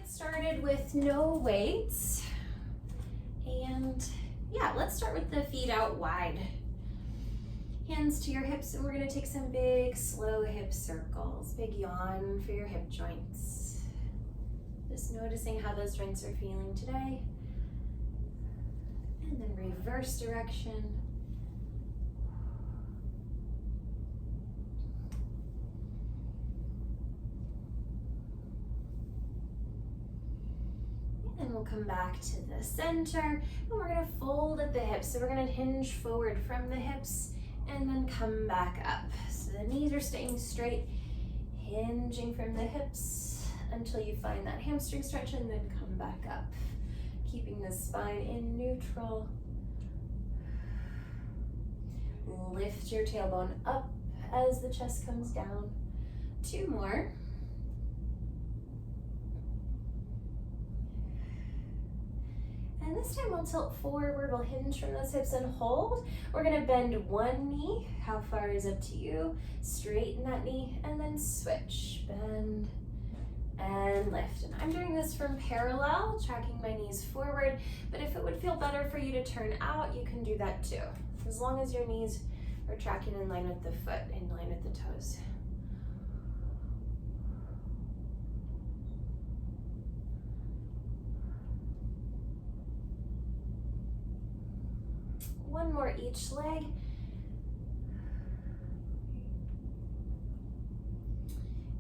get started with no weights. And yeah, let's start with the feet out wide. Hands to your hips, and we're gonna take some big, slow hip circles. Big yawn for your hip joints. Just noticing how those joints are feeling today. And then reverse direction. And we'll come back to the center, and we're gonna fold at the hips. So we're gonna hinge forward from the hips and then come back up. So the knees are staying straight, hinging from the hips until you find that hamstring stretch, and then come back up. Keeping the spine in neutral. Lift your tailbone up as the chest comes down. 2 more. And this time we'll tilt forward, we'll hinge from those hips and hold. We're gonna bend one knee. How far is up to you? Straighten that knee and then switch. Bend and lift. And I'm doing this from parallel, tracking my knees forward, but if it would feel better for you to turn out, you can do that too. As long as your knees are tracking in line with the foot, in line with the toes. One more each leg.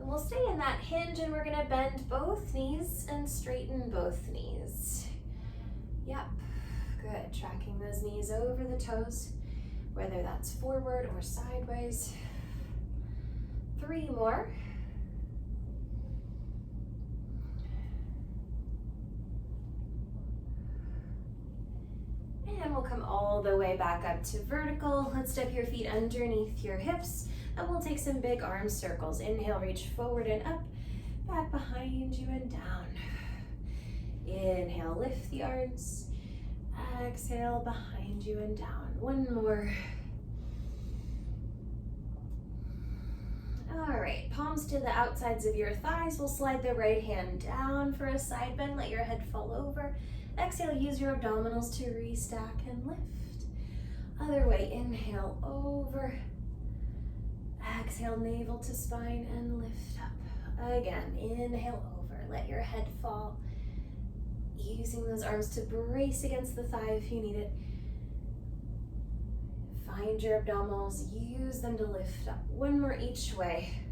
And we'll stay in that hinge, and we're gonna bend both knees and straighten both knees. Yep, good. Tracking those knees over the toes, whether that's forward or sideways. 3 more. And we'll come all the way back up to vertical. Let's step your feet underneath your hips, and we'll take some big arm circles. Inhale, reach forward and up, back behind you and down. Inhale, lift the arms. Exhale, behind you and down. 1 more. All right, palms to the outsides of your thighs. We'll slide the right hand down for a side bend. Let your head fall over. Exhale, use your abdominals to restack and lift. Other way, inhale over. Exhale, navel to spine and lift up. Again, inhale over. Let your head fall. Using those arms to brace against the thigh if you need it. Find your abdominals, use them to lift up. 1 more each way.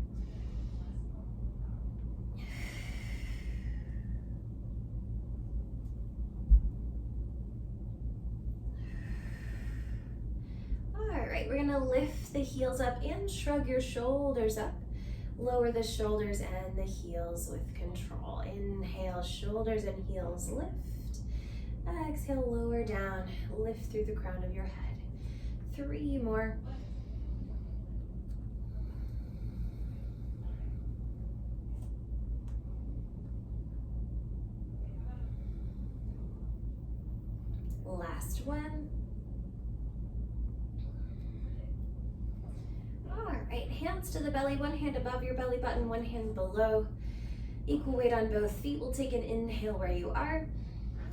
We're gonna lift the heels up and shrug your shoulders up. Lower the shoulders and the heels with control. Inhale, shoulders and heels lift. Exhale, lower down, lift through the crown of your head. 3 more. Last one. Right, hands to the belly, 1 hand above your belly button, 1 hand below. Equal weight on both feet. We'll take an inhale where you are.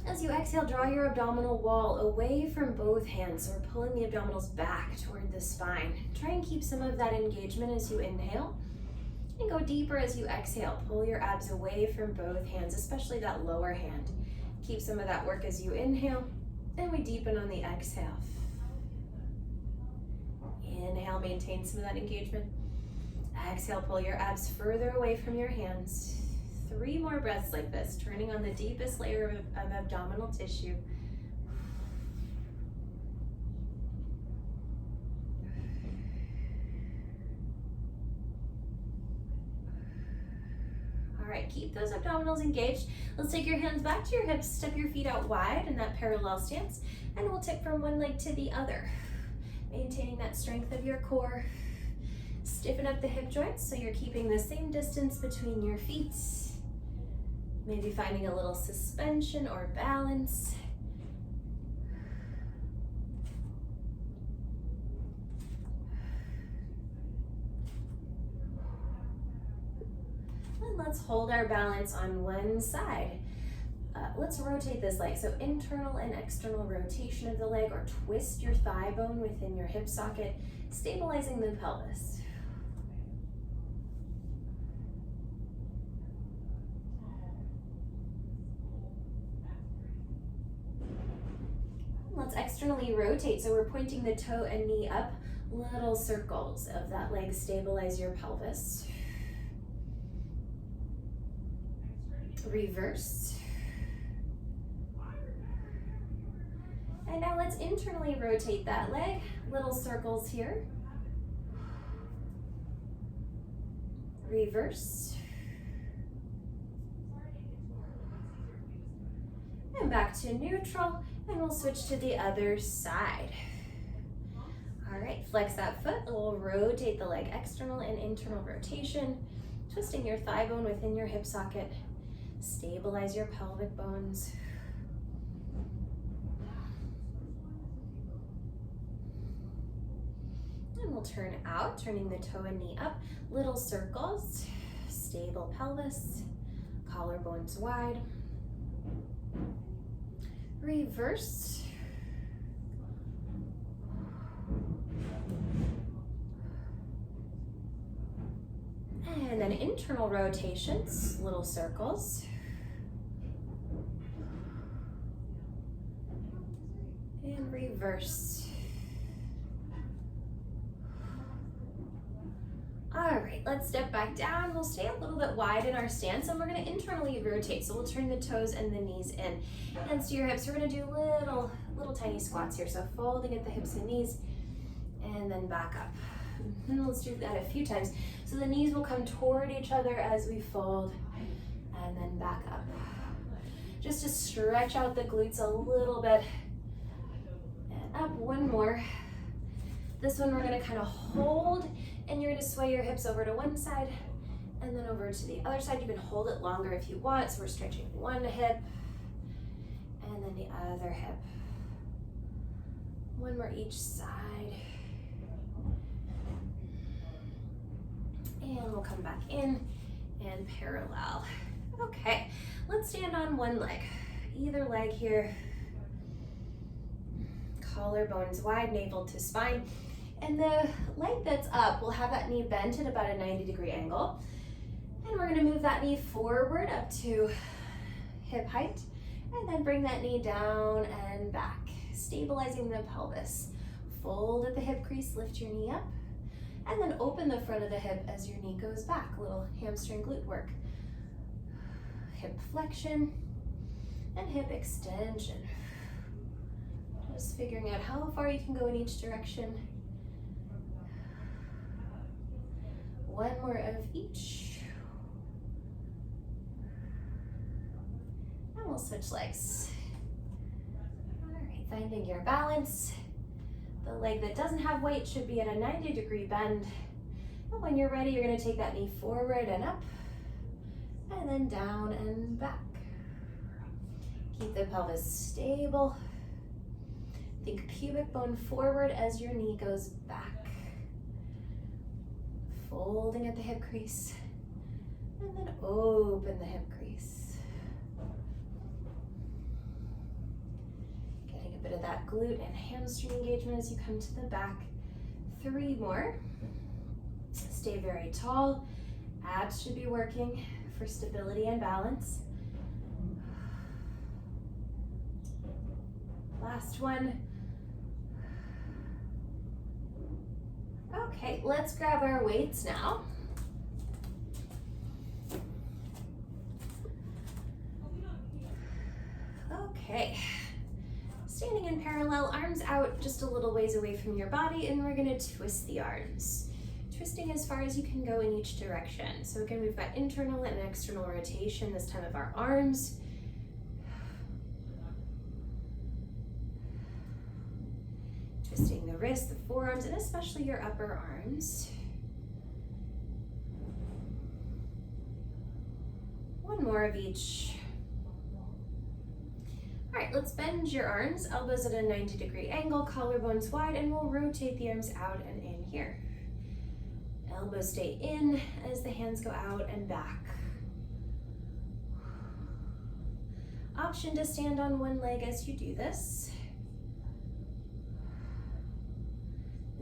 As you exhale, draw your abdominal wall away from both hands. So we're pulling the abdominals back toward the spine. Try and keep some of that engagement as you inhale. And go deeper as you exhale. Pull your abs away from both hands, especially that lower hand. Keep some of that work as you inhale. And we deepen on the exhale. Inhale, maintain some of that engagement. Exhale, pull your abs further away from your hands. 3 more breaths like this, turning on the deepest layer of abdominal tissue. All right, keep those abdominals engaged. Let's take your hands back to your hips, step your feet out wide in that parallel stance, and we'll tip from one leg to the other. Maintaining that strength of your core. Stiffen up the hip joints so you're keeping the same distance between your feet. Maybe finding a little suspension or balance. And let's let's hold our balance on one side. Let's rotate this leg. So internal and external rotation of the leg, or twist your thigh bone within your hip socket, stabilizing the pelvis. Let's externally rotate. So we're pointing the toe and knee up, little circles of that leg, stabilize your pelvis. Reverse. And now let's internally rotate that leg, little circles here. Reverse. And back to neutral, and we'll switch to the other side. All right, flex that foot, we'll rotate the leg, external and internal rotation, twisting your thigh bone within your hip socket, stabilize your pelvic bones. And we'll turn out, turning the toe and knee up, little circles, stable pelvis, collarbones wide. Reverse. And then internal rotations, little circles. And reverse. All right, let's step back down. We'll stay a little bit wide in our stance, and we're gonna internally rotate. So we'll turn the toes and the knees in. Hands to your hips. We're gonna do little tiny squats here. So folding at the hips and knees, and then back up. And let's do that a few times. So the knees will come toward each other as we fold, and then back up. Just to stretch out the glutes a little bit. And up, one more. This one we're gonna kind of hold, and you're gonna sway your hips over to one side and then over to the other side. You can hold it longer if you want. So we're stretching one hip and then the other hip. One more each side. And we'll come back in and parallel. Okay, let's stand on one leg. Either leg here. Collarbones wide, navel to spine. And the leg that's up, we'll have that knee bent at about a 90-degree angle. And we're gonna move that knee forward up to hip height, and then bring that knee down and back, stabilizing the pelvis. Fold at the hip crease, lift your knee up, and then open the front of the hip as your knee goes back. A little hamstring glute work. Hip flexion and hip extension. Just figuring out how far you can go in each direction. One more of each. And we'll switch legs. All right, finding your balance. The leg that doesn't have weight should be at a 90-degree bend. And when you're ready, you're gonna take that knee forward and up, and then down and back. Keep the pelvis stable. Think pubic bone forward as your knee goes back. Folding at the hip crease, and then open the hip crease. Getting a bit of that glute and hamstring engagement as you come to the back. 3 more. Stay very tall. Abs should be working for stability and balance. Last one. Okay, let's grab our weights now. Okay, standing in parallel, arms out just a little ways away from your body, and we're gonna twist the arms. Twisting as far as you can go in each direction. So again, we've got internal and external rotation this time of our arms. Twisting the wrists, the forearms, and especially your upper arms. One more of each. All right, let's bend your arms, elbows at a 90-degree angle, collarbones wide, and we'll rotate the arms out and in here. Elbows stay in as the hands go out and back. Option to stand on one leg as you do this.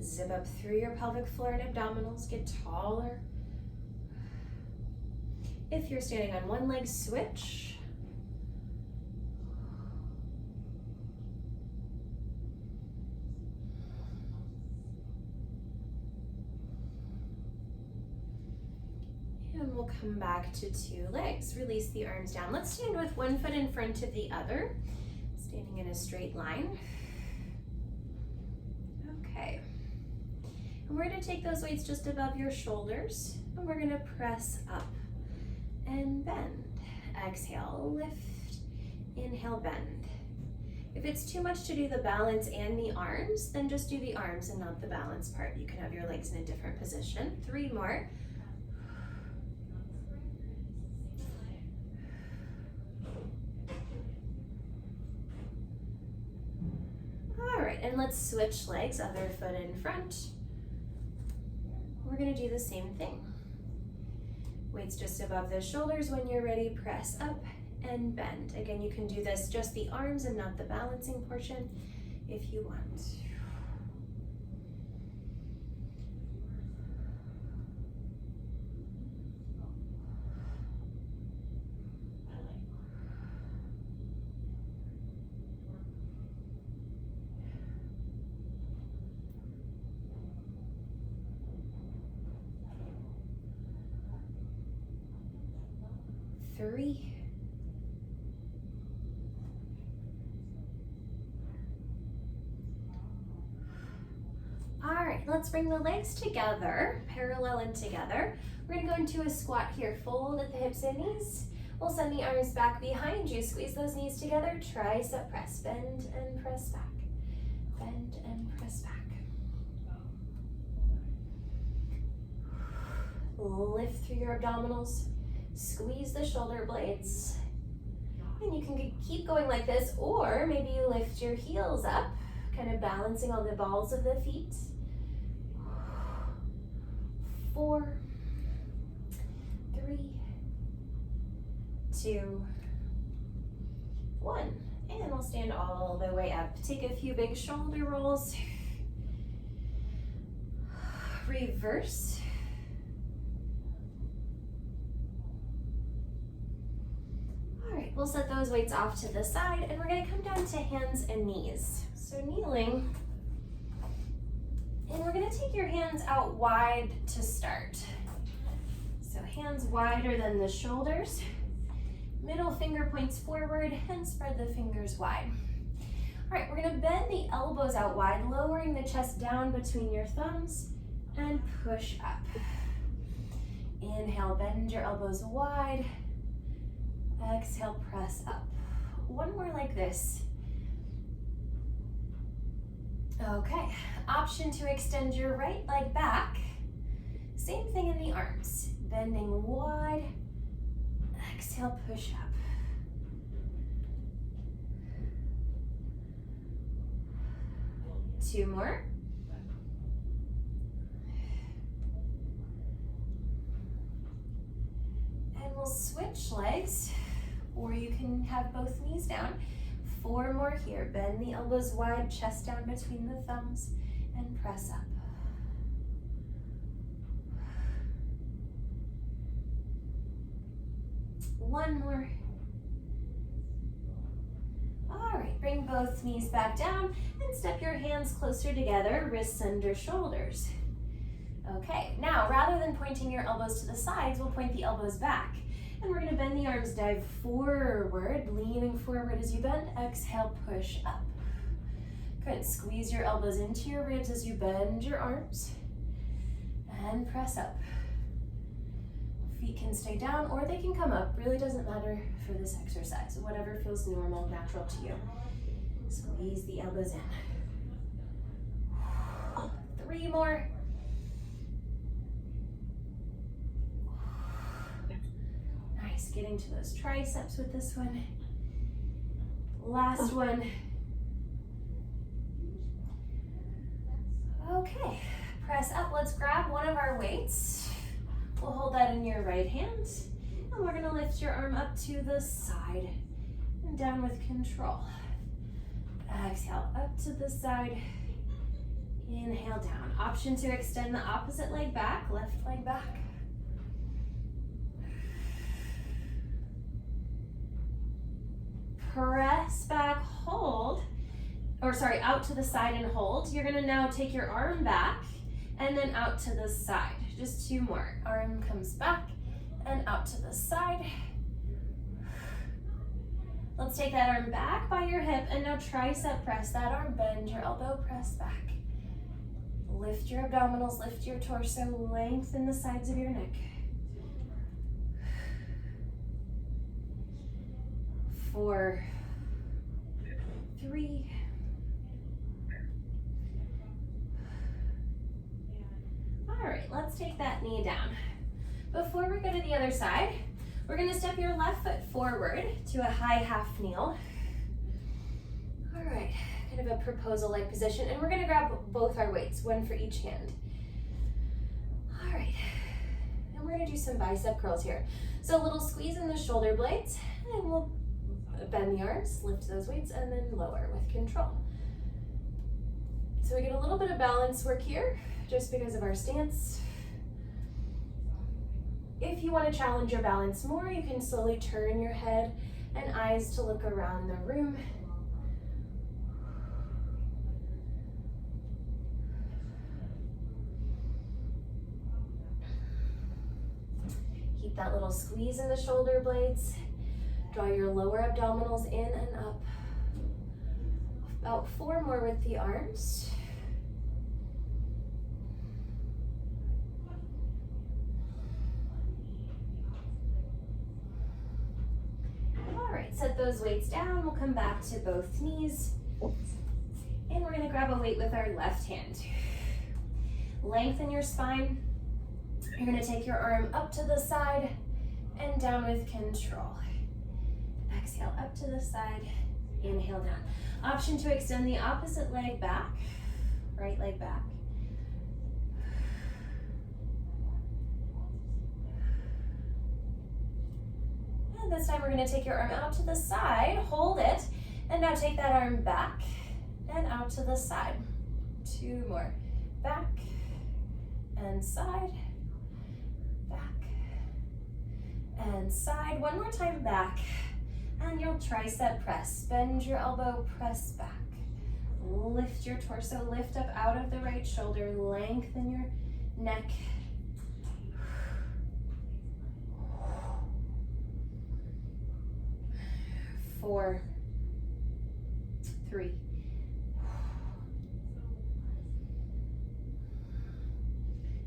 Zip up through your pelvic floor and abdominals, get taller. If you're standing on one leg, switch. And we'll come back to two legs. Release the arms down. Let's stand with one foot in front of the other, standing in a straight line. Okay. And we're going to take those weights just above your shoulders, and we're going to press up and bend. Exhale, lift. Inhale, bend. If it's too much to do the balance and the arms, then just do the arms and not the balance part. You can have your legs in a different position. 3 more. All right, and let's switch legs, other foot in front. We're gonna do the same thing. Weights just above the shoulders. When you're ready, press up and bend. Again, you can do this just the arms and not the balancing portion if you want. Three. All right, let's bring the legs together, parallel and together. We're gonna go into a squat here. Fold at the hips and knees. We'll send the arms back behind you. Squeeze those knees together. Tricep press. Bend and press back. Bend and press back. Lift through your abdominals. Squeeze the shoulder blades. And you can keep going like this, or maybe you lift your heels up, kind of balancing on the balls of the feet. 4, 3, 2, 1. And we'll stand all the way up. Take a few big shoulder rolls. Reverse. All right, we'll set those weights off to the side, and we're gonna come down to hands and knees. So kneeling, and we're gonna take your hands out wide to start. So hands wider than the shoulders, middle finger points forward, and spread the fingers wide. All right, we're gonna bend the elbows out wide, lowering the chest down between your thumbs, and push up. Inhale, bend your elbows wide. Exhale, press up. One more like this. Okay, option to extend your right leg back. Same thing in the arms. Bending wide. Exhale, push up. Two more. And we'll switch legs, or you can have both knees down. 4 more here. Bend the elbows wide, chest down between the thumbs, and press up. One more. All right, bring both knees back down and step your hands closer together, wrists under shoulders. Okay, now rather than pointing your elbows to the sides, we'll point the elbows back. And we're gonna bend the arms, dive forward, leaning forward as you bend. Exhale, push up. Good, squeeze your elbows into your ribs as you bend your arms. And press up. Feet can stay down or they can come up. Really doesn't matter for this exercise. Whatever feels normal, natural to you. Squeeze the elbows in. 3 more. Nice, getting to those triceps with this one. Last one. Okay, press up. Let's grab one of our weights. We'll hold that in your right hand, and we're gonna lift your arm up to the side and down with control. Exhale, up to the side. Inhale down. Option to extend the opposite leg back, left leg back. Press back, hold, or sorry, out to the side and hold. You're gonna now take your arm back and then out to the side. Just two more. Arm comes back and out to the side. Let's take that arm back by your hip and now tricep press that arm, bend your elbow, press back. Lift your abdominals, lift your torso, lengthen the sides of your neck. 4, 3, all right, let's take that knee down. Before we go to the other side, we're gonna step your left foot forward to a high half kneel. All right, kind of a proposal-like position, and we're gonna grab both our weights, one for each hand. All right, and we're gonna do some bicep curls here. So a little squeeze in the shoulder blades, and we'll bend the arms, lift those weights, and then lower with control. So we get a little bit of balance work here, just because of our stance. If you want to challenge your balance more, you can slowly turn your head and eyes to look around the room. Keep that little squeeze in the shoulder blades. Draw your lower abdominals in and up. About 4 more with the arms. All right, set those weights down. We'll come back to both knees. And we're gonna grab a weight with our left hand. Lengthen your spine. You're gonna take your arm up to the side and down with control. Exhale, up to the side, inhale down. Option to extend the opposite leg back, right leg back. And this time we're gonna take your arm out to the side, hold it, and now take that arm back and out to the side. 2 more, back and side, back and side. 1 more time, back. And you'll tricep press, bend your elbow, press back. Lift your torso, lift up out of the right shoulder, lengthen your neck. 4, 3.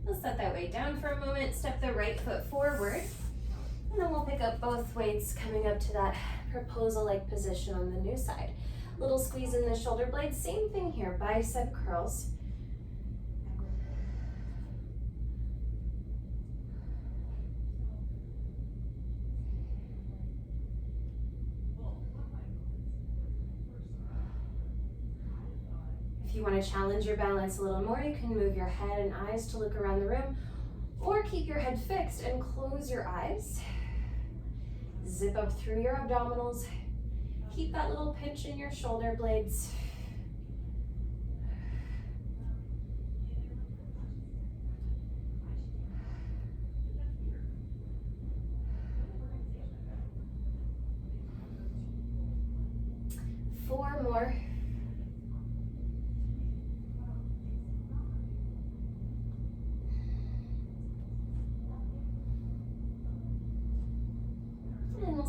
We'll set that weight down for a moment, step the right foot forward, and then we'll pick up both weights coming up to that proposal-like position on the new side. Little squeeze in the shoulder blades, same thing here, bicep curls. If you want to challenge your balance a little more, you can move your head and eyes to look around the room, or keep your head fixed and close your eyes. Zip up through your abdominals. Keep that little pinch in your shoulder blades. Four more.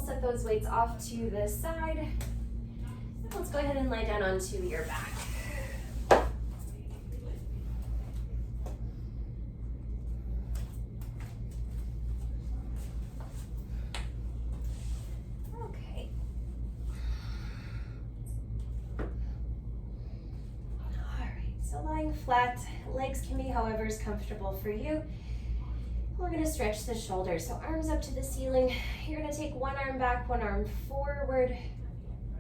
Set those weights off to the side. And let's go ahead and lie down onto your back. Okay. All right, so lying flat, legs can be however is comfortable for you. We're gonna stretch the shoulders, so arms up to the ceiling. You're gonna take one arm back, one arm forward,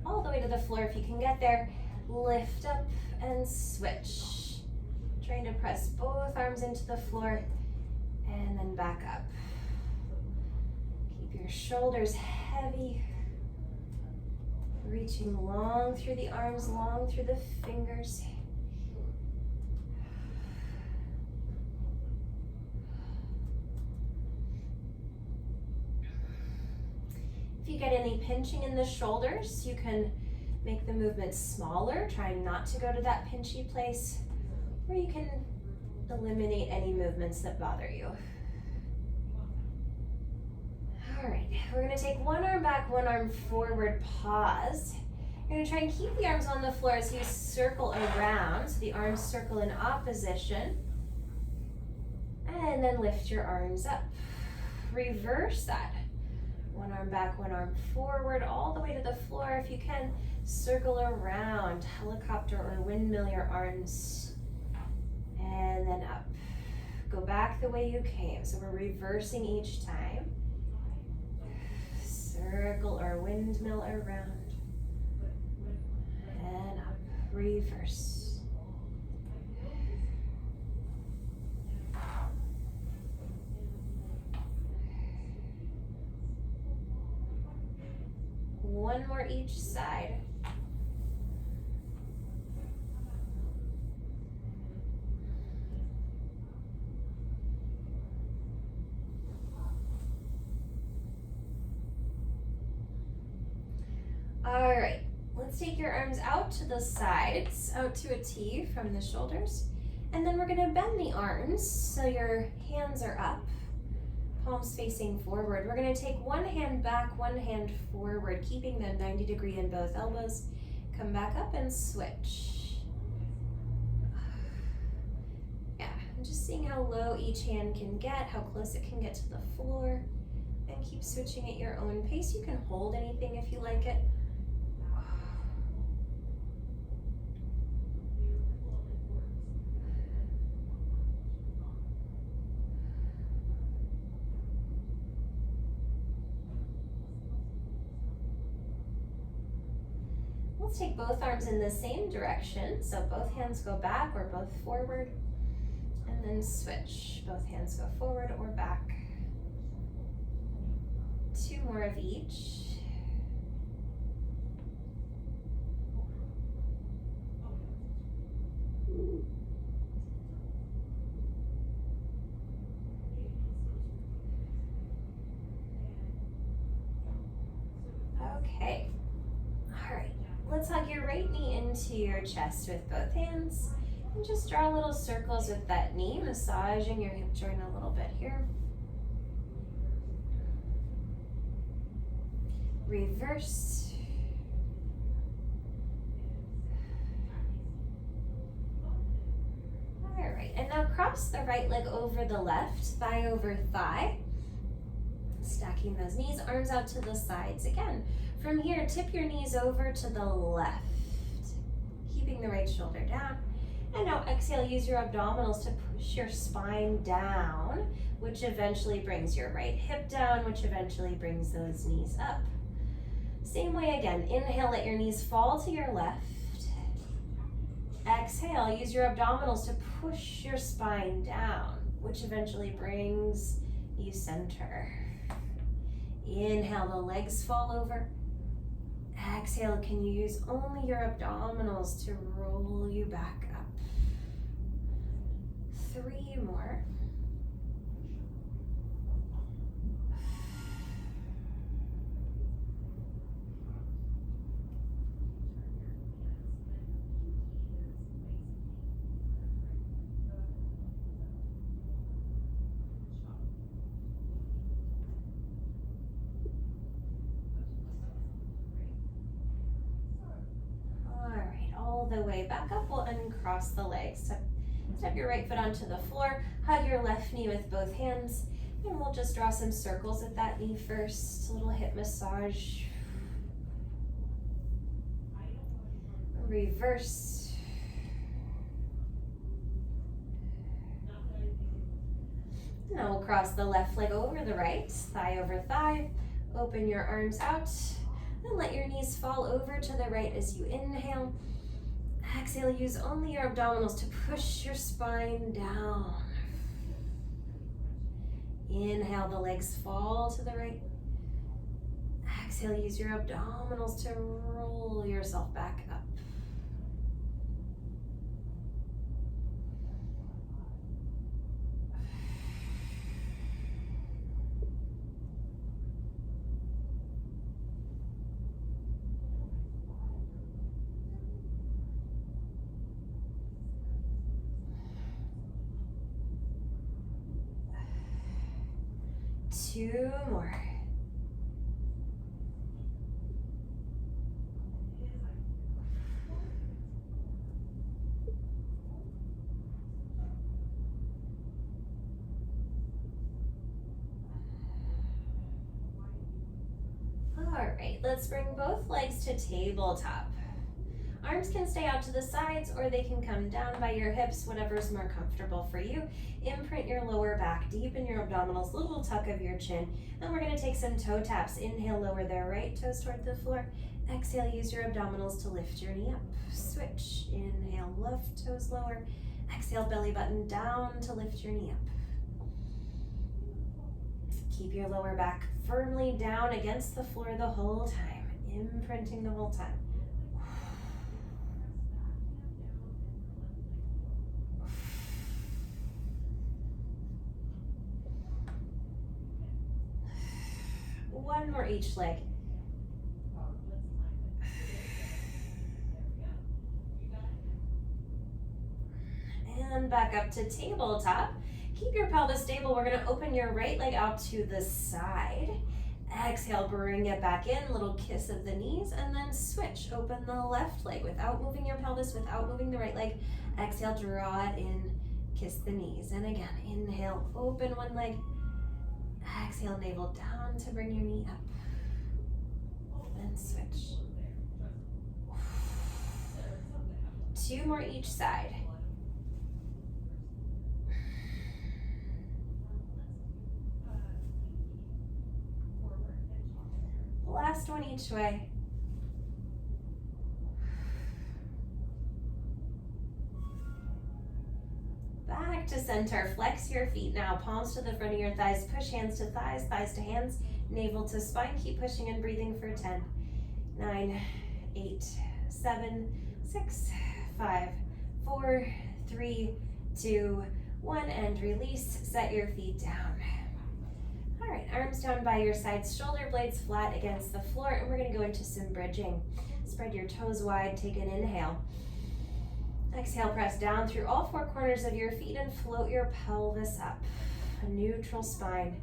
all the way to the floor if you can get there. Lift up and switch. Trying to press both arms into the floor and then back up. Keep your shoulders heavy. Reaching long through the arms, long through the fingers. If you get any pinching in the shoulders, you can make the movement smaller, trying not to go to that pinchy place, or you can eliminate any movements that bother you. All right, we're gonna take one arm back, one arm forward, pause. You're gonna try and keep the arms on the floor as you circle around, so the arms circle in opposition. And then lift your arms up. Reverse that. One arm back, one arm forward, all the way to the floor. If you can, circle around, helicopter or windmill your arms. And then up. Go back the way you came. So we're reversing each time. Circle or windmill around. And up. Reverse. One more each side. All right, let's take your arms out to the sides, out to a T from the shoulders. And then we're gonna bend the arms so your hands are up. Palms facing forward. We're gonna take one hand back, one hand forward, keeping them 90 degree in both elbows. Come back up and switch. Yeah, I'm just seeing how low each hand can get, how close it can get to the floor, and keep switching at your own pace. You can hold anything if you like it. Let's take both arms in the same direction. So both hands go back or both forward, and then switch. Both hands go forward or back. Two more of each. Okay. All right. Let's hug your right knee into your chest with both hands and just draw little circles with that knee, massaging your hip joint a little bit here. Reverse. All right, and now cross the right leg over the left, thigh over thigh. Stacking those knees, arms out to the sides again. From here, tip your knees over to the left, keeping the right shoulder down. And now exhale, use your abdominals to push your spine down, which eventually brings your right hip down, which eventually brings those knees up. Same way again, inhale, let your knees fall to your left. Exhale, use your abdominals to push your spine down, which eventually brings you center. Inhale, the legs fall over. Exhale, can you use only your abdominals to roll you back up? 3 more. The way back up, we'll uncross the legs. Step your right foot onto the floor, hug your left knee with both hands, and we'll just draw some circles at that knee first. A little hip massage. Reverse. Now we'll cross the left leg over the right, thigh over thigh. Open your arms out, and let your knees fall over to the right as you inhale. Exhale, use only your abdominals to push your spine down. Inhale, the legs fall to the right. Exhale, use your abdominals to roll yourself back up. Two more. All right, let's bring both legs to tabletop. Arms can stay out to the sides or they can come down by your hips, whatever's more comfortable for you. Imprint your lower back, deepen your abdominals, little tuck of your chin. And we're gonna take some toe taps. Inhale, lower their right toes toward the floor. Exhale, use your abdominals to lift your knee up. Switch, inhale, left toes lower. Exhale, belly button down to lift your knee up. Keep your lower back firmly down against the floor the whole time, imprinting the whole time. One more each leg. And back up to tabletop. Keep your pelvis stable. We're gonna open your right leg out to the side. Exhale, bring it back in, little kiss of the knees, and then switch. Open the left leg without moving your pelvis, without moving the right leg. Exhale, draw it in, kiss the knees. And again, inhale, open one leg. Exhale, navel down to bring your knee up. And switch. Two more each side. Last one each way. Back to center. Flex your feet now. Palms to the front of your thighs. Push hands to thighs, thighs to hands, navel to spine. Keep pushing and breathing for 10, 9, 8, 7, 6, 5, 4, 3, 2, 1, and release. Set your feet down. All right, arms down by your sides, shoulder blades flat against the floor, and we're gonna go into some bridging. Spread your toes wide, take an inhale. Exhale, press down through all four corners of your feet and float your pelvis up. A neutral spine,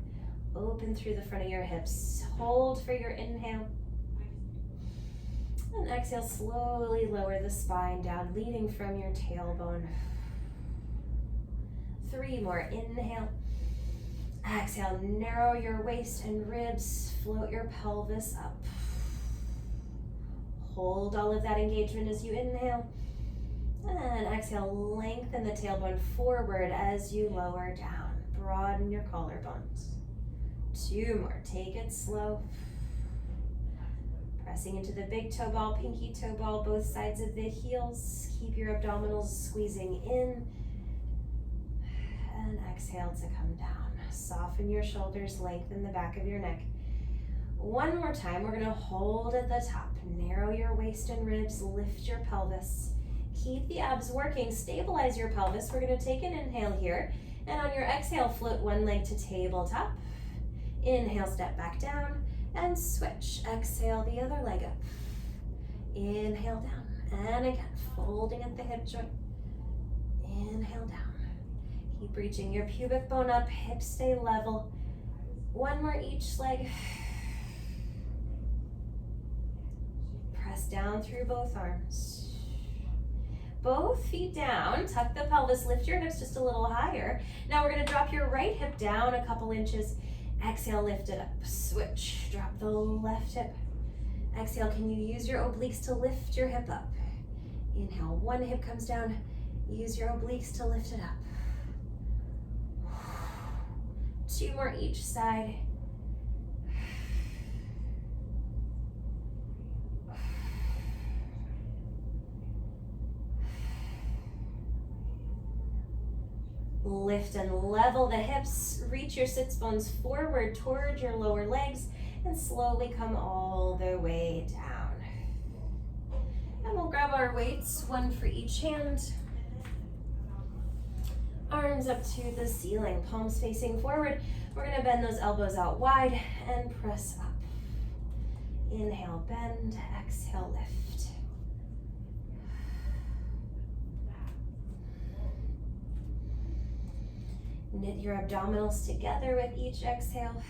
open through the front of your hips. Hold for your inhale. And exhale, slowly lower the spine down, leading from your tailbone. 3 more, inhale. Exhale, narrow your waist and ribs, float your pelvis up. Hold all of that engagement as you inhale. And exhale, lengthen the tailbone forward as you lower down. Broaden your collarbones. 2 more, take it slow. Pressing into the big toe ball, pinky toe ball, both sides of the heels. Keep your abdominals squeezing in. And exhale to come down. Soften your shoulders, lengthen the back of your neck. One more time, we're gonna hold at the top. Narrow your waist and ribs, lift your pelvis. Keep the abs working, stabilize your pelvis. We're gonna take an inhale here, and on your exhale, float one leg to tabletop. Inhale, step back down, and switch. Exhale, the other leg up. Inhale down, and again, folding at the hip joint. Inhale down. Keep reaching your pubic bone up, hips stay level. One more each leg. Press down through both arms. Both feet down, tuck the pelvis, lift your hips just a little higher. Now we're gonna drop your right hip down a couple inches. Exhale, lift it up, switch, drop the left hip. Exhale, can you use your obliques to lift your hip up? Inhale, one hip comes down, use your obliques to lift it up. 2 more each side. Lift and level the hips. Reach your sits bones forward toward your lower legs. And slowly come all the way down. And we'll grab our weights, one for each hand. Arms up to the ceiling, palms facing forward. We're gonna bend those elbows out wide and press up. Inhale, bend, exhale, lift. Knit your abdominals together with each exhale.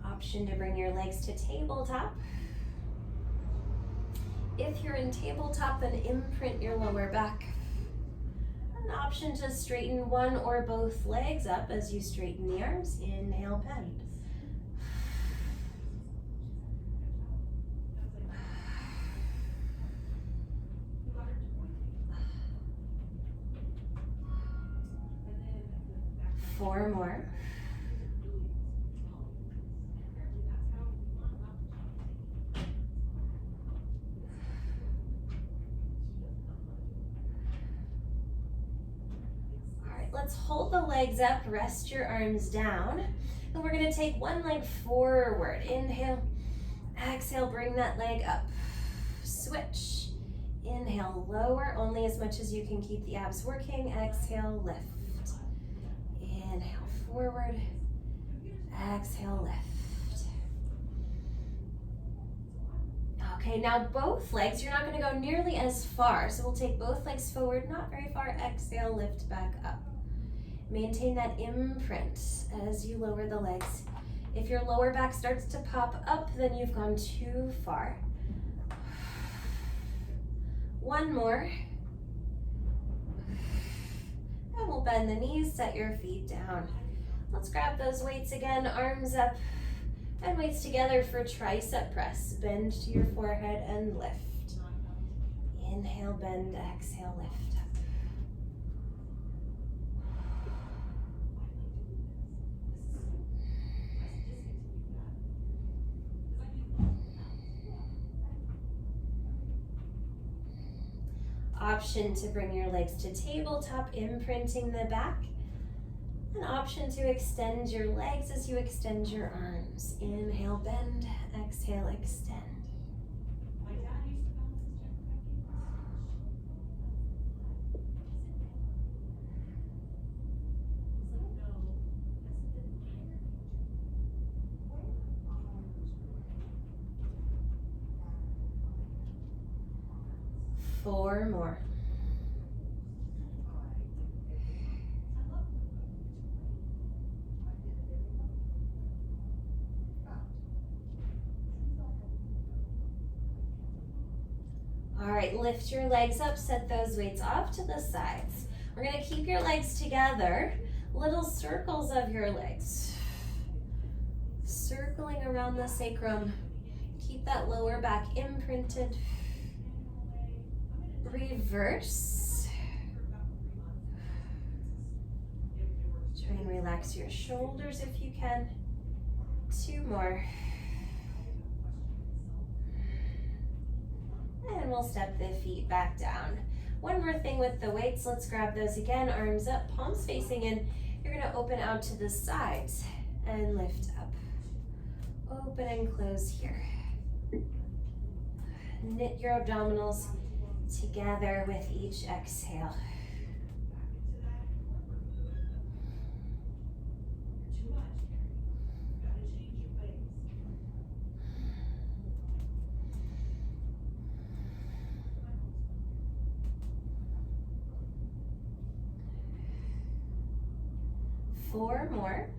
Option to bring your legs to tabletop. If you're in tabletop, then imprint your lower back. An option to straighten one or both legs up as you straighten the arms. Inhale, bend. Four more. Let's hold the legs up, rest your arms down, and we're gonna take one leg forward. Inhale, exhale, bring that leg up. Switch. Inhale, lower, only as much as you can keep the abs working. Exhale, lift. Inhale, forward. Exhale, lift. Okay, now both legs, you're not gonna go nearly as far, so we'll take both legs forward, not very far. Exhale, lift back up. Maintain that imprint as you lower the legs. If your lower back starts to pop up, then you've gone too far. One more. And we'll bend the knees, set your feet down. Let's grab those weights again, arms up, and weights together for tricep press. Bend to your forehead and lift. Inhale, bend, exhale, lift. Option to bring your legs to tabletop, imprinting the back. An option to extend your legs as you extend your arms. Inhale, bend, exhale, extend. Four more. All right, lift your legs up, set those weights off to the sides. We're gonna keep your legs together, little circles of your legs. Circling around the sacrum. Keep that lower back imprinted. Reverse. Try and relax your shoulders if you can. Two more. And we'll step the feet back down. One more thing with the weights, let's grab those again, arms up, palms facing in. You're gonna open out to the sides and lift up. Open and close here. Knit your abdominals together with each exhale. Four more.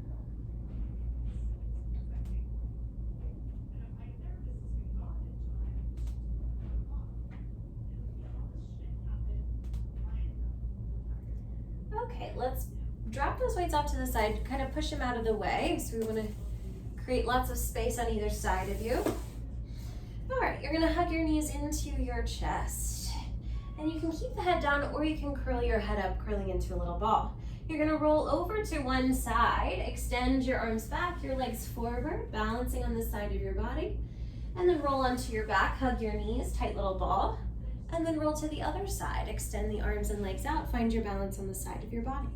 Okay, let's drop those weights off to the side, kind of push them out of the way. So we want to create lots of space on either side of you. All right, you're gonna hug your knees into your chest. And you can keep the head down or you can curl your head up, curling into a little ball. You're gonna roll over to one side, extend your arms back, your legs forward, balancing on the side of your body. And then roll onto your back, hug your knees, tight little ball. And then roll to the other side, extend the arms and legs out, find your balance on the side of your body.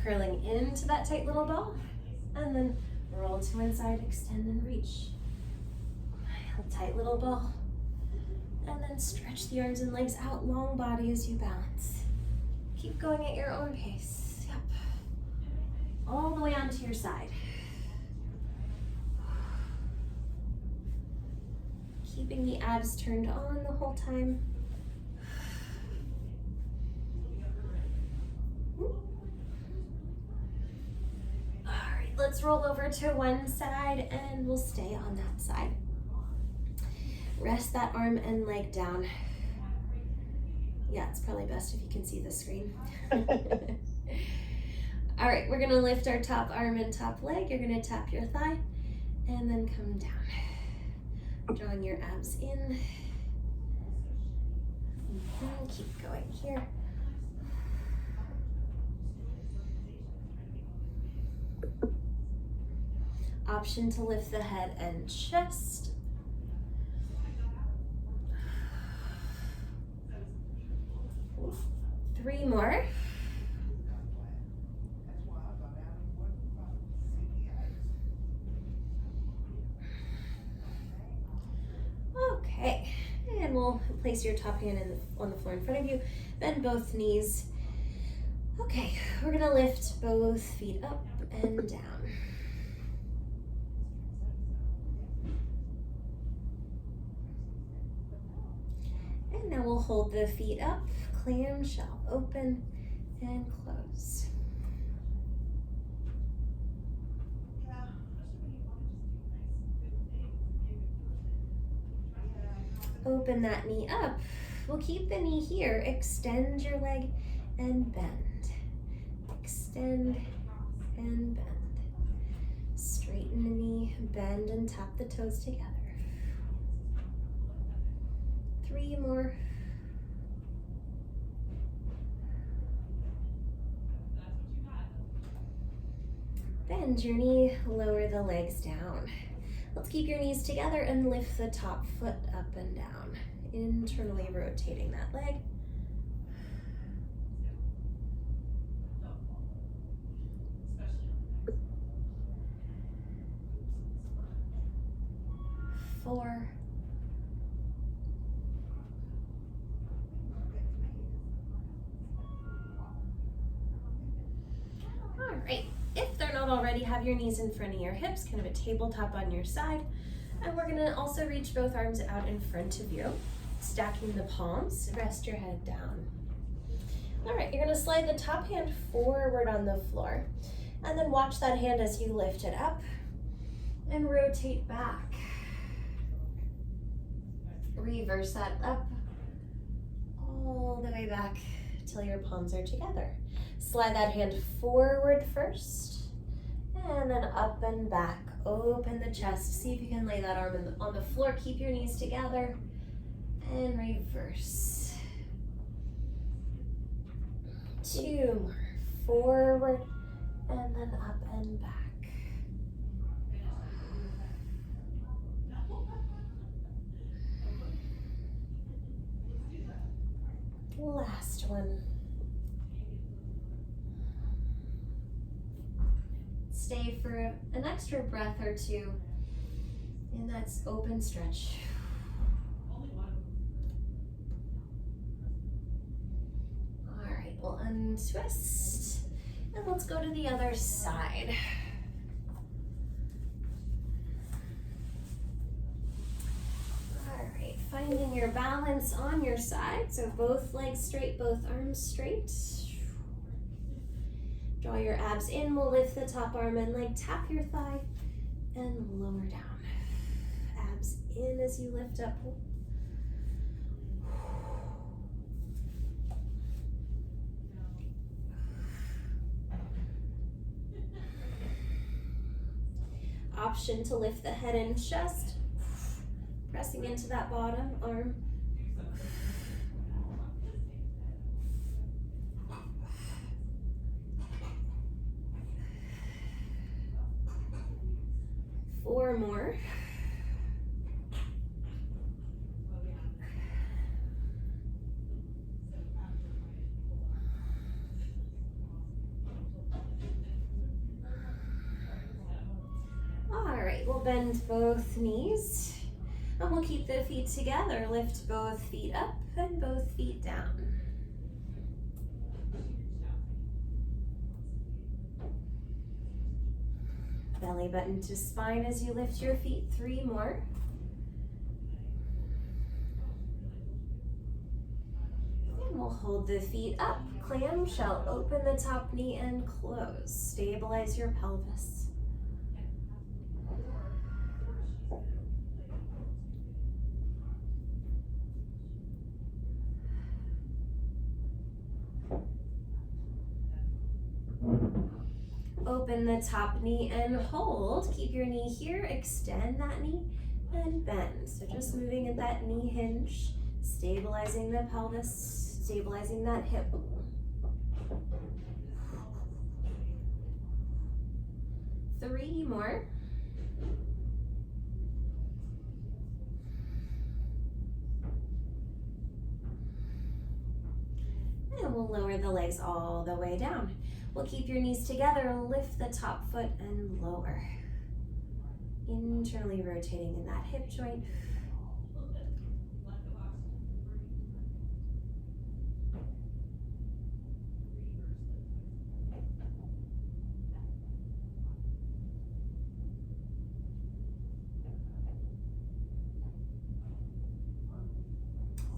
curling into that tight little ball, and then roll to one side, extend and reach. A tight little ball, and then stretch the arms and legs out, long body as you balance. Keep going at your own pace. Yep. All the way onto your side. Keeping the abs turned on the whole time. All right, let's roll over to one side and we'll stay on that side. Rest that arm and leg down. Yeah, it's probably best if you can see the screen. All right, we're gonna lift our top arm and top leg. You're gonna tap your thigh and then come down. Drawing your abs in. Keep going here. Option to lift the head and chest. Three more. Okay, and we'll place your top hand on the floor in front of you. Bend both knees. Okay, we're gonna lift both feet up and down. And now we'll hold the feet up, clamshell open and close. Open that knee up. We'll keep the knee here. Extend your leg and bend. Extend and bend. Straighten the knee, bend and tap the toes together. Three more. Bend your knee, lower the legs down. Let's keep your knees together and lift the top foot up and down, internally rotating that leg. Four. All right. If they're not already, have your knees in front of your hips, kind of a tabletop on your side. And we're gonna also reach both arms out in front of you, stacking the palms, rest your head down. All right, you're gonna slide the top hand forward on the floor, and then watch that hand as you lift it up and rotate back. Reverse that up, all the way back till your palms are together. Slide that hand forward first, and then up and back. Open the chest. See if you can lay that arm on the floor. Keep your knees together, and reverse. Two more. Forward, and then up and back. Last one. Stay for an extra breath or two in that open stretch. All right, we'll untwist and let's go to the other side. All right, finding your balance on your side. So both legs straight, both arms straight. Draw your abs in, we'll lift the top arm and leg, tap your thigh, and lower down. Abs in as you lift up. Option to lift the head and chest, pressing into that bottom arm. Four more. right, we'll bend both knees and we'll keep the feet together. Lift both feet up and both feet down. Belly button to spine as you lift your feet. 3 more. And we'll hold the feet up. Clamshell, open the top knee and close. Stabilize your pelvis. Open the top knee and hold. Keep your knee here, extend that knee and bend. So just moving at that knee hinge, stabilizing the pelvis, stabilizing that hip. Three more. And we'll lower the legs all the way down. We'll keep your knees together, lift the top foot and lower. Internally rotating in that hip joint.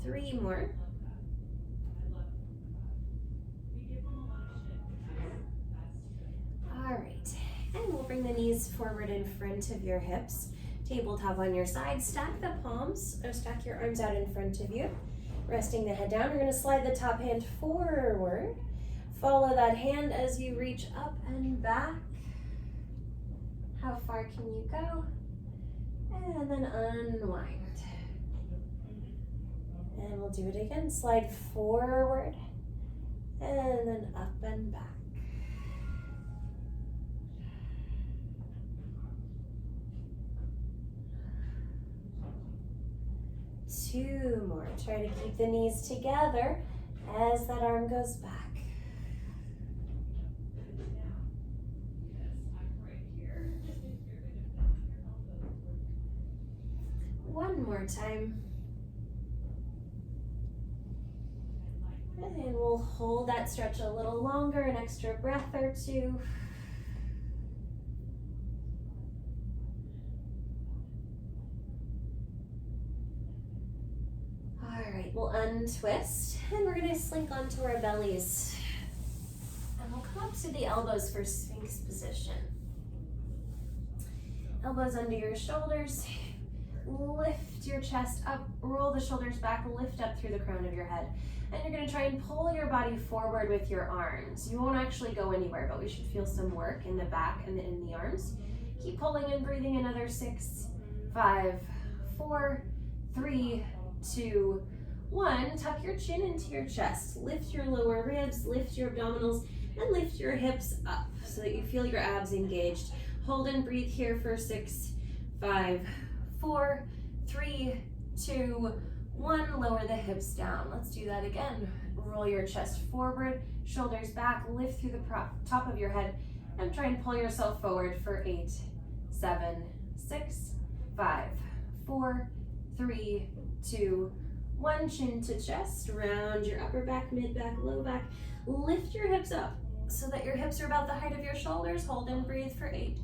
Three more. All right, and we'll bring the knees forward in front of your hips. Tabletop on your side, stack the palms, or stack your arms out in front of you. Resting the head down, we're gonna slide the top hand forward. Follow that hand as you reach up and back. How far can you go? And then unwind. And we'll do it again. Slide forward and then up and back. Two more. Try to keep the knees together as that arm goes back. One more time. And then we'll hold that stretch a little longer, an extra breath or two. All right, we'll untwist and we're gonna slink onto our bellies. And we'll come up to the elbows for Sphinx position. Elbows under your shoulders. Lift your chest up, roll the shoulders back, lift up through the crown of your head. And you're gonna try and pull your body forward with your arms. You won't actually go anywhere, but we should feel some work in the back and in the arms. Keep pulling and breathing another 6, 5, 4, 3, 2, 1. Tuck your chin into your chest. Lift your lower ribs, lift your abdominals, and lift your hips up so that you feel your abs engaged. Hold and breathe here for 6, 5, 4, 3, 2, 1. Lower the hips down. Let's do that again. Roll your chest forward, shoulders back, lift through the top of your head, and try and pull yourself forward for 8, 7, 6, 5, 4, 3, 2, 1. Chin to chest, round your upper back, mid back, low back. Lift your hips up so that your hips are about the height of your shoulders. Hold and breathe for 8,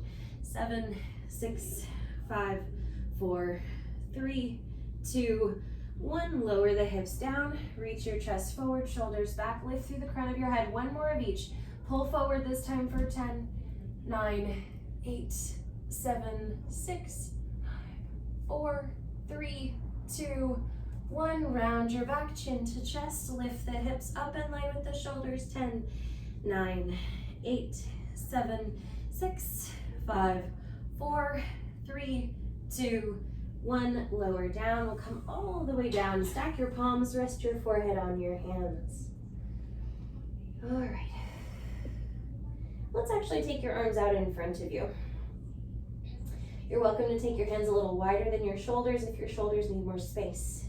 7, 6, 5, 4, 3, 2, 1. Lower the hips down, reach your chest forward, shoulders back, lift through the crown of your head. 1 more of each. Pull forward this time for 10, 9, 8, 7, 6, 5, 4, 3, 2, 1. Round your back, chin to chest, lift the hips up in line with the shoulders. 10, 9, 8, 7, 6, 5, 4, 3, 2, 1. Lower down. We'll come all the way down. Stack your palms, rest your forehead on your hands. All right. Let's actually take your arms out in front of you. You're welcome to take your hands a little wider than your shoulders if your shoulders need more space.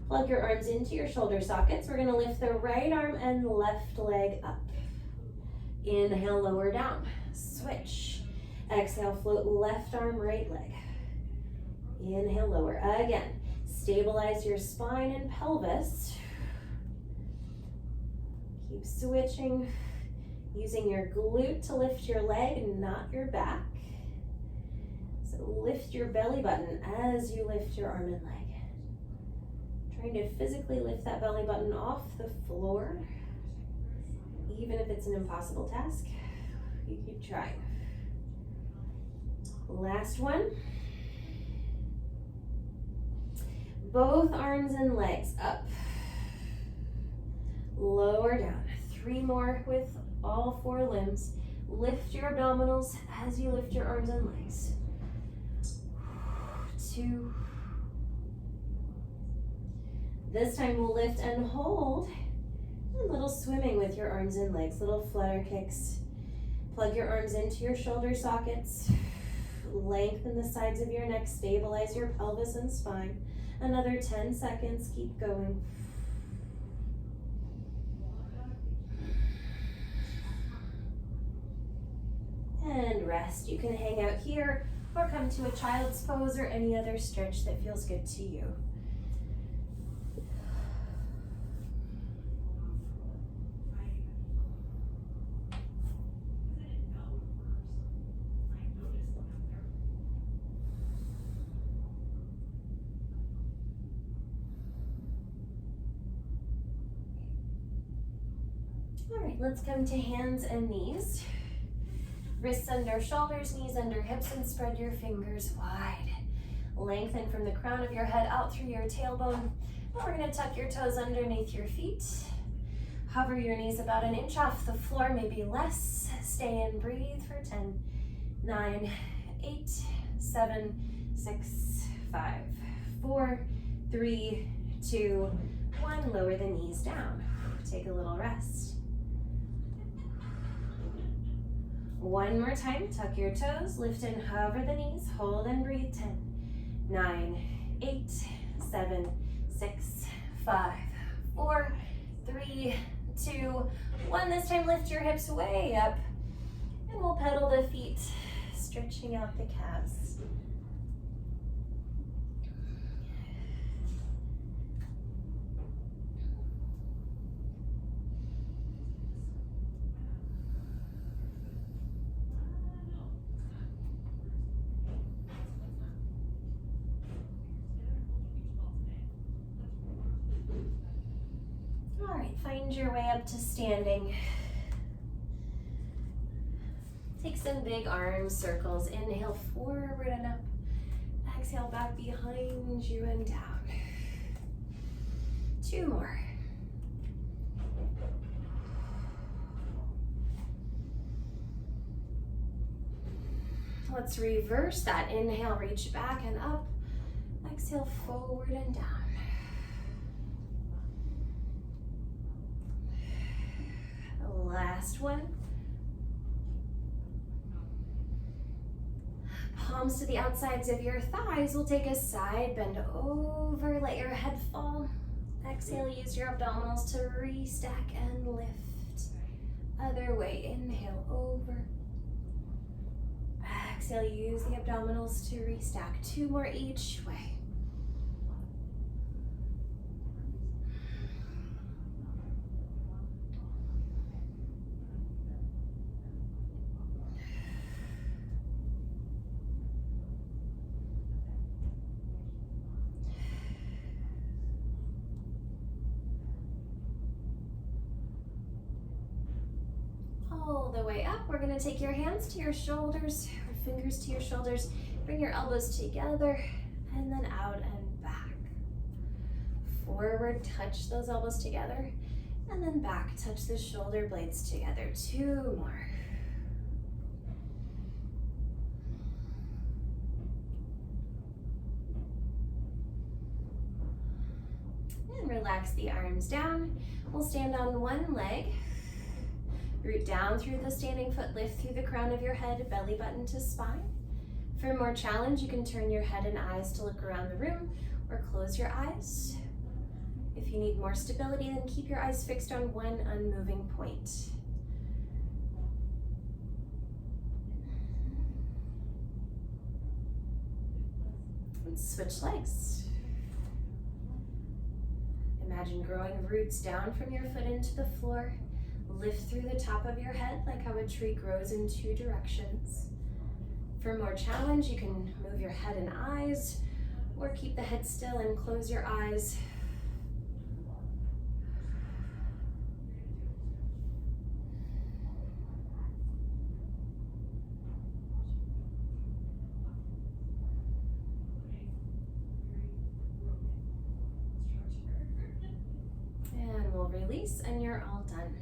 Plug your arms into your shoulder sockets. We're going to lift the right arm and left leg up. Inhale, lower down. Switch. Exhale, float left arm, right leg. Inhale, lower. Again, stabilize your spine and pelvis. Keep switching, using your glute to lift your leg, not your back. So lift your belly button as you lift your arm and leg. Trying to physically lift that belly button off the floor. Even if it's an impossible task, you keep trying. Last one. Both arms and legs up. Lower down. 3 more with all 4 limbs. Lift your abdominals as you lift your arms and legs. 2. This time we'll lift and hold. A little swimming with your arms and legs, little flutter kicks. Plug your arms into your shoulder sockets. Lengthen the sides of your neck, stabilize your pelvis and spine. Another 10 seconds, keep going. And rest. You can hang out here or come to a child's pose or any other stretch that feels good to you. All right, let's come to hands and knees. Wrists under shoulders, knees under hips, and spread your fingers wide. Lengthen from the crown of your head out through your tailbone. And we're gonna tuck your toes underneath your feet. Hover your knees about an inch off the floor, maybe less. Stay and breathe for 10, 9, 8, 7, 6, 5, 4, 3, 2, 1. Lower the knees down. Take a little rest. One more time, tuck your toes, lift and hover the knees, hold and breathe. 10, 9, 8, 7, 6, 5, 4, 3, 2, 1. This time lift your hips way up and we'll pedal the feet, stretching out the calves. Find your way up to standing. Take some big arm circles. Inhale forward and up. Exhale back behind you and down. 2 more. Let's reverse that. Inhale, reach back and up. Exhale forward and down. Last one. Palms to the outsides of your thighs. We'll take a side bend over, let your head fall. Exhale, use your abdominals to restack and lift. Other way, inhale over. Exhale, use the abdominals to restack. 2 more each way. All the way up, we're going to take your hands to your shoulders, or fingers to your shoulders, bring your elbows together, and then out and back. Forward, touch those elbows together, and then back, touch the shoulder blades together. 2 more. And relax the arms down. We'll stand on one leg. Root down through the standing foot, lift through the crown of your head, belly button to spine. For more challenge, you can turn your head and eyes to look around the room or close your eyes. If you need more stability, then keep your eyes fixed on one unmoving point. And switch legs. Imagine growing roots down from your foot into the floor. Lift through the top of your head like how a tree grows in two directions. For more challenge, you can move your head and eyes, or keep the head still and close your eyes. And we'll release, and you're all done.